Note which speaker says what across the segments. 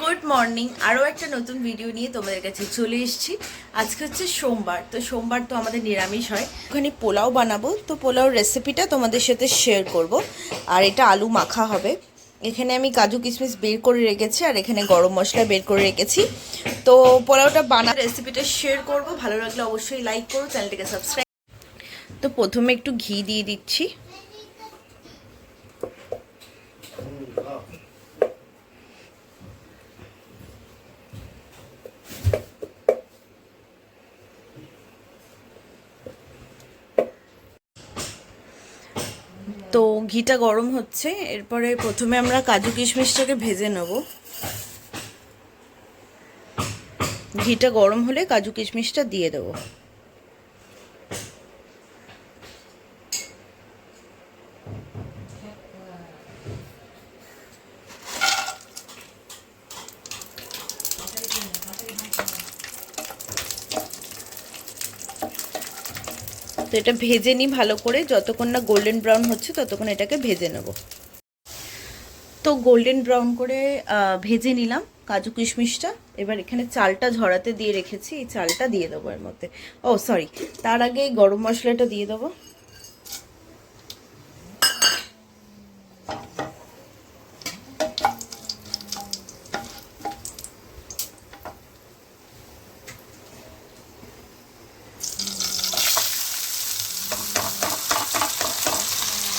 Speaker 1: Good morning. আরও একটা নতুন ভিডিও নিয়ে তোমাদের কাছে চলে এসেছি। আজকে হচ্ছে সোমবার, তো সোমবার তো আমাদের নিরামিষ হয়। ওখানে পোলাও বানাবো, তো পোলাও রেসিপিটা তোমাদের সাথে শেয়ার করব। আর এটা আলু মাখা হবে। এখানে আমি কাজু কিশমিশ বের করে রেখেছি, আর এখানে গরম মশলা বের করে রেখেছি। তো পোলাওটা রেসিপিটা শেয়ার করব। ভালো লাগলে অবশ্যই লাইক করো, চ্যানেলটাকে সাবস্ক্রাইব। তো প্রথমে একটু ঘি দিয়ে দিচ্ছি। তো ঘিটা গরম হচ্ছে, এরপরে প্রথমে আমরা কাজু কিশমিশটাকে ভেজে নেব। ঘিটা গরম হলে কাজু কিশমিশটা দিয়ে দেবো। তো এটা ভেজে নিই ভালো করে, যতক্ষণ না গোল্ডেন ব্রাউন হচ্ছে ততক্ষণ এটাকে ভেজে নেব। তো গোল্ডেন ব্রাউন করে ভেজে নিলাম কাজু কিশমিশটা। এবার এখানে চালটা ঝরাতে দিয়ে রেখেছি, এই চালটা দিয়ে দেবো এর মধ্যে। ও সরি, তার আগে গরম মশলাটা দিয়ে দেবো।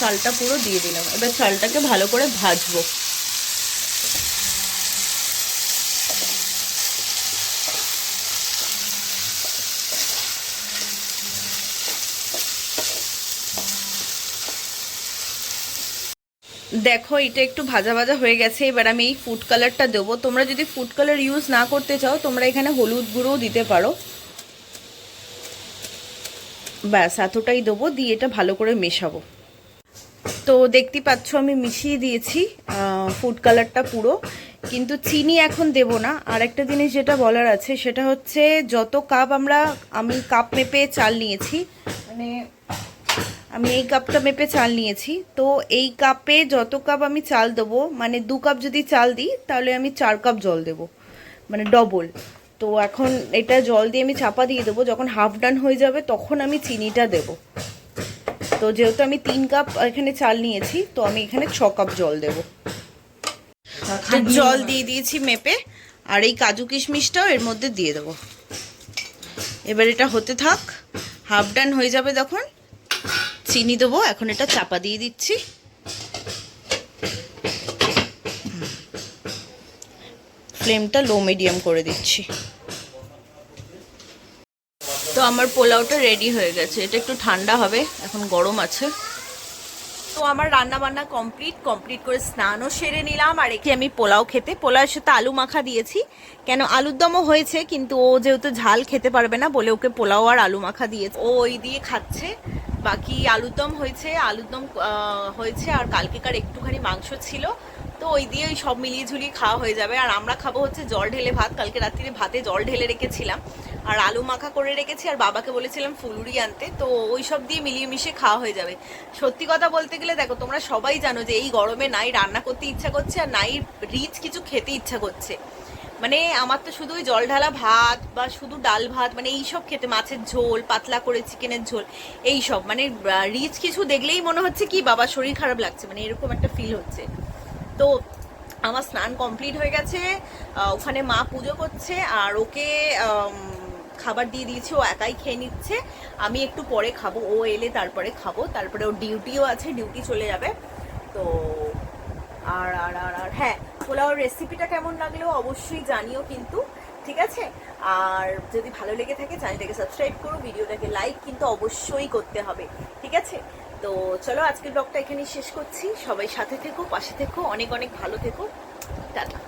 Speaker 1: চালটা পুরো দিয়ে দিলাম। এবার চালটাকে ভালো করে ভাজবো। দেখো এটা একটু ভাজা ভাজা হয়ে গেছে। এবার আমি এই ফুড কালারটা দেবো। তোমরা যদি ফুড কালার ইউজ না করতে চাও তোমরা এখানে হলুদ গুঁড়োও দিতে পারো। ব্যাস এতটাই দেবো, দিয়ে এটা ভালো করে মেশাবো। তো দেখতে পাচ্ছ আমি মিশিয়ে দিয়েছি ফুড কালারটা পুরো, কিন্তু চিনি এখন দেব না। আর একটা জিনিস যেটা বলার আছে সেটা হচ্ছে যত কাপ আমি কাপ মেপে চাল নিয়েছি, মানে আমি এই কাপটা মেপে চাল নিয়েছি। তো এই কাপে যত কাপ আমি চাল দেবো, মানে 2 কাপ যদি চাল দিই তাহলে আমি 4 কাপ জল দেবো, মানে ডবল। তো এখন এটা জল দিয়ে আমি চাপা দিয়ে দেবো। যখন হাফ ডান হয়ে যাবে তখন আমি চিনিটা দেবো। তো যেহেতু আমি 3 কাপ এখানে চাল নিয়েছি, তো আমি এখানে 6 কাপ জল দেবো। জল দিয়ে দিয়েছি মেপে, আর এই কাজু কিশমিশটাও এর মধ্যে দিয়ে দেবো। এবার এটা হতে থাক, হাফ ডান হয়ে যাবে তখন চিনি দেবো। এখন এটা চাপা দিয়ে দিচ্ছি। ফ্লেমটা লো মিডিয়াম করে দিচ্ছি। তো আমার পোলাওটা রেডি হয়ে গেছে। এটা একটু ঠান্ডা হবে, এখন গরম আছে। তো আমার রান্না বান্না কমপ্লিট করে স্নানও সেরে নিলাম। আর একে আমি পোলাও খেতে, পোলাওয়ের সাথে আলু মাখা দিয়েছি। কেন আলুর দমও হয়েছে, কিন্তু ও যেহেতু ঝাল খেতে পারবে না বলে ওকে পোলাও আর আলু মাখা দিয়েছে, ও ওই দিয়ে খাচ্ছে। বাকি আলুর দম হয়েছে আর কালকেকার একটুখানি মাংস ছিল, তো ওই দিয়ে ওই সব মিলিয়ে ঝুলিয়ে খাওয়া হয়ে যাবে। আর আমরা খাবো হচ্ছে জল ঢেলে ভাত। কালকে রাত্রিরে ভাতে জল ঢেলে রেখেছিলাম, আর আলু মাখা করে রেখেছি, আর বাবাকে বলেছিলাম ফুলুরি আনতে। তো ওই সব দিয়ে মিলিয়ে মিশে খাওয়া হয়ে যাবে। সত্যি কথা বলতে গেলে দেখো, তোমরা সবাই জানো যে এই গরমে নাই রান্না করতে ইচ্ছা করছে, আর নাই রিচ কিছু খেতে ইচ্ছা করছে। মানে আমার তো শুধু ওই জল ঢালা ভাত বা শুধু ডাল ভাত, মানে এইসব খেতে, মাছের ঝোল, পাতলা করে চিকেনের ঝোল, এইসব মানে রিচ কিছু দেখলেই মনে হচ্ছে কি বাবা শরীর খারাপ লাগছে, মানে এরকম একটা ফিল হচ্ছে। তো আমার স্নান কমপ্লিট হয়ে গেছে, ওখানে মা পুজো করছে, আর ওকে খাবার দিয়ে দিয়েছি, ও একাই খেয়ে নিচ্ছে। আমি একটু পরে খাবো, ও এলে তারপরে খাবো। তারপরে ওর ডিউটিও আছে, ডিউটি চলে যাবে। তো আর আর আর আর হ্যাঁ, পোলাওর রেসিপিটা কেমন লাগলো অবশ্যই জানিও কিন্তু, ঠিক আছে? আর যদি ভালো লেগে থাকে চ্যানেলটাকে সাবস্ক্রাইব করো, ভিডিওটাকে লাইক কিন্তু অবশ্যই করতে হবে, ঠিক আছে? তো চলো আজকের ব্লগটা এখানেই শেষ করছি। সবাই সাথে থেকো, পাশে থেকো, অনেক অনেক ভালো থেকো। টাটা।